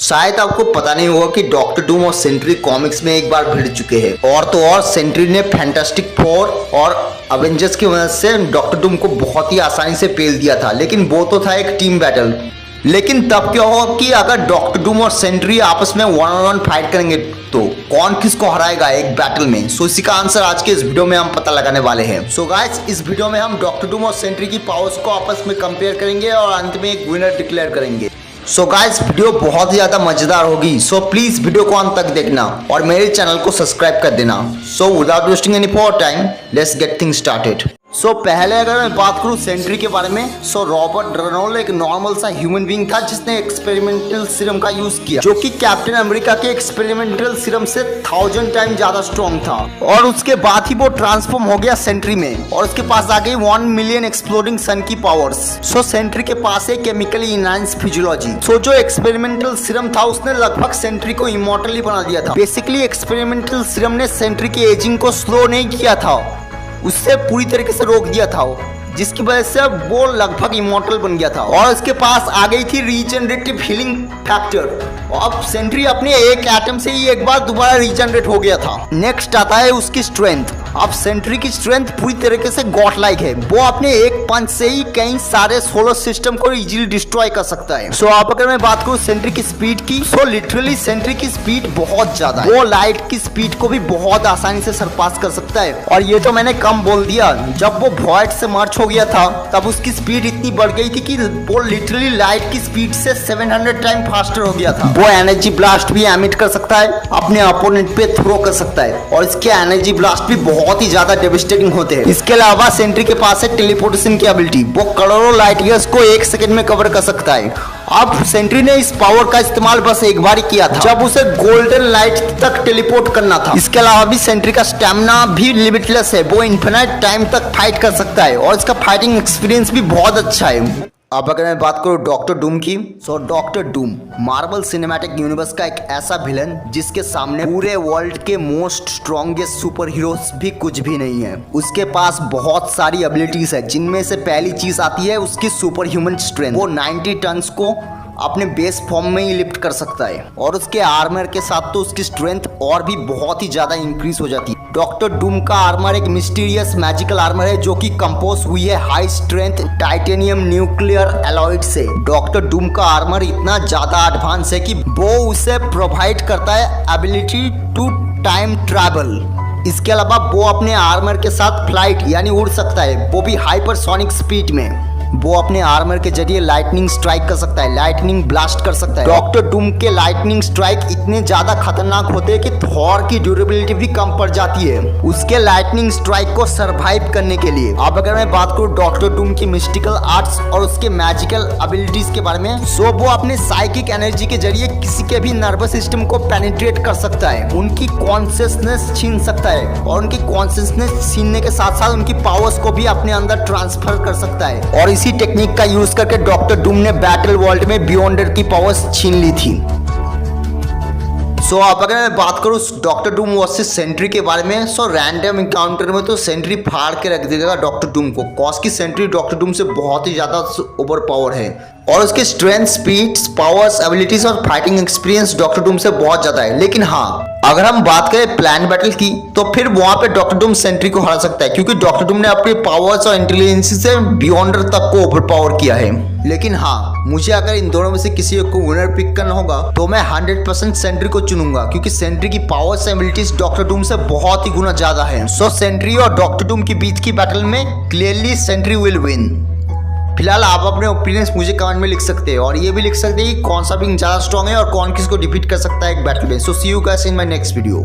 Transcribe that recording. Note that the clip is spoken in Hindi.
शायद आपको पता नहीं होगा कि डॉक्टर डूम और सेंट्री कॉमिक्स में एक बार भिड़ चुके हैं। और तो और सेंट्री ने फैंटास्टिक फोर और अवेंजर्स की मदद से डॉक्टर डूम को बहुत ही आसानी से पेल दिया था, लेकिन वो तो था एक टीम बैटल। लेकिन तब क्या होगा कि अगर डॉक्टर डूम और सेंट्री आपस में 1-on-1 फाइट करेंगे तो कौन किसको हराएगा एक बैटल में। सो इसी का आंसर आज के इस वीडियो में हम पता लगाने वाले हैं। सो गाइस, इस वीडियो में हम डॉक्टर डूम और सेंट्री की पावर्स को आपस में कंपेयर करेंगे और अंत में एक विनर डिक्लेयर करेंगे। सो गाइस, वीडियो बहुत ही ज्यादा मजेदार होगी। सो प्लीज वीडियो को अंत तक देखना और मेरे चैनल को सब्सक्राइब कर देना। So without wasting any more time, let's get things started. So पहले अगर मैं बात करूं सेंट्री के बारे में, सो रॉबर्ट रेनॉल्ड एक नॉर्मल सा ह्यूमन बीइंग था जिसने एक्सपेरिमेंटल सीरम का यूज किया, जो कि कैप्टन अमेरिका के एक्सपेरिमेंटल सीरम से 1000 टाइम ज्यादा स्ट्रॉन्ग था। और उसके बाद ही वो ट्रांसफॉर्म हो गया सेंट्री में और उसके पास आ गई 1 मिलियन एक्सप्लोडिंग सन की पावर्स। सो सेंट्री के पास है केमिकली इनहांस फिजियोलॉजी। सो जो एक्सपेरिमेंटल सीरम था उसने लगभग सेंट्री को इमॉर्टली बना दिया था। बेसिकली एक्सपेरिमेंटल सीरम ने सेंट्री की एजिंग को स्लो नहीं किया था, उससे पूरी तरीके से रोक दिया था, जिसकी वजह से वो लगभग इमॉर्टल बन गया था। और उसके पास आ गई थी रीजनरेटिव हीलिंग फैक्टर। अब सेंट्री अपने एक एटम से ही एक बार दोबारा रीजनरेट हो गया था। नेक्स्ट आता है उसकी स्ट्रेंथ। अब सेंट्री की स्ट्रेंथ पूरी तरीके से गॉड लाइक है। वो अपने एक पंच से ही कई सारे सोलर सिस्टम को इजीली डिस्ट्रॉय कर सकता है। सो अब अगर मैं बात करूं सेंट्री की स्पीड की, सो लिटरली सेंट्री की स्पीड बहुत ज्यादा है। वो लाइट की स्पीड को भी बहुत आसानी से सरपास कर सकता है। और ये तो मैंने कम बोल दिया, जब वो वॉइड से मर्ज हो गया था तब उसकी स्पीड इतनी बढ़ गई थी कि वो लिटरली लाइट की स्पीड से 700 टाइम फास्टर हो गया था। वो एनर्जी ब्लास्ट भी एमिट कर सकता है, अपने अपोनेंट पे थ्रो कर सकता है और इसके एनर्जी ब्लास्ट भी बहुत ही ज्यादा डेविस्टेटिंग होते हैं। इसके अलावा सेंट्री के पास है टेलीपोर्टेशन की एबिलिटी। वो करोड़ों लाइट ईयर्स को एक सेकंड में कवर कर सकता है। अब सेंट्री ने इस पावर का इस्तेमाल बस एक बार ही किया था, जब उसे गोल्डन लाइट तक टेलीपोर्ट करना था। इसके अलावा भी सेंट्री का स्टैमिना भी लिमिटलेस है। वो इनफिनिट टाइम तक फाइट कर सकता है और इसका फाइटिंग एक्सपीरियंस भी बहुत अच्छा है। अब अगर मैं बात करूं डॉक्टर डूम की, so doctor Doom Marvel cinematic universe का एक ऐसा विलन जिसके सामने पूरे वर्ल्ड के मोस्ट स्ट्रॉन्गेस्ट सुपर हीरोज भी कुछ भी नहीं है। उसके पास बहुत सारी एबिलिटीज है, जिनमें से पहली चीज आती है उसकी सुपर ह्यूमन स्ट्रेंथ। वो 90 टन्स को अपने बेस फॉर्म में ही लिफ्ट कर सकता है और उसके आर्मर के साथ तो उसकी स्ट्रेंथ और भी बहुत ही ज्यादा इंक्रीज हो जाती है। डॉक्टर डूम का आर्मर एक मिस्टीरियस मैजिकल आर्मर है जो कि कंपोज हुई है high strength titanium nuclear alloyed से। डॉक्टर डूम का आर्मर इतना ज्यादा एडवांस है कि वो उसे प्रोवाइड करता है एबिलिटी टू टाइम ट्रैवल। इसके अलावा वो अपने आर्मर के साथ फ्लाइट यानी उड़ सकता है, वो भी हाइपरसोनिक स्पीड में। वो अपने आर्मर के जरिए लाइटनिंग स्ट्राइक कर सकता है, लाइटनिंग ब्लास्ट कर सकता है। डॉक्टर डूम के लाइटनिंग स्ट्राइक इतने ज्यादा खतरनाक होते हैं कि थॉर की ड्यूरेबिलिटी भी कम पड़ जाती है उसके लाइटनिंग स्ट्राइक को सरवाइव करने के लिए। अब अगर मैं बात करूं डॉक्टर डूम की मिस्टिकल आर्ट्स और उसके मैजिकल एबिलिटीज के बारे में, सो वो अपने साइकिक एनर्जी के जरिए किसी के भी नर्वस सिस्टम को पेनिट्रेट कर सकता है, उनकी कॉन्शियसनेस छीन सकता है और उनकी कॉन्शियसनेस छीनने के साथ साथ उनकी पावर्स को भी अपने अंदर ट्रांसफर कर सकता है। और इसी टेक्निक का यूज करके डॉक्टर डूम ने बैटल वर्ल्ड में बियॉन्डर की पावर्स छीन ली थी। सो अब अगर मैं बात करूं डॉक्टर डूम वर्सेस सेंट्री के बारे में, सो रैंडम इनकाउंटर में तो सेंट्री फाड़ के रख देगा डॉक्टर डूम को, कॉज की सेंट्री डॉक्टर डूम से बहुत ही ज्यादा ओवर पावर है और उसके स्ट्रेंथ, स्पीड, पावर्स, एबिलिटीज और फाइटिंग एक्सपीरियंस डॉक्टर डूम से बहुत ज्यादा है। लेकिन हाँ, अगर हम बात करें प्लान बैटल की तो फिर वहां पे डॉक्टर डूम सेंट्री को हरा सकता है, क्योंकि डॉक्टर डूम ने अपनी पावर्स और इंटेलिजेंस से बियॉन्डर तक को ओवर पावर किया है। लेकिन हाँ, मुझे अगर इन दोनों में से किसी को विनर पिक करना होगा तो मैं 100% सेंट्री को चुनूंगा, क्योंकि सेंट्री की पावर्स और एबिलिटीज डॉक्टर डूम से बहुत ही गुना ज्यादा है। सो सेंट्री और डॉक्टर डूम के बीच की बैटल में क्लियरली सेंट्री विल विन। फिलहाल आप अपने ओपिनियंस मुझे कमेंट में लिख सकते हैं और ये भी लिख सकते हैं कि कौन सा बीइंग ज्यादा स्ट्रॉन्ग है और कौन किसको डिफीट कर सकता है एक बैटल में। So see you guys in my next video.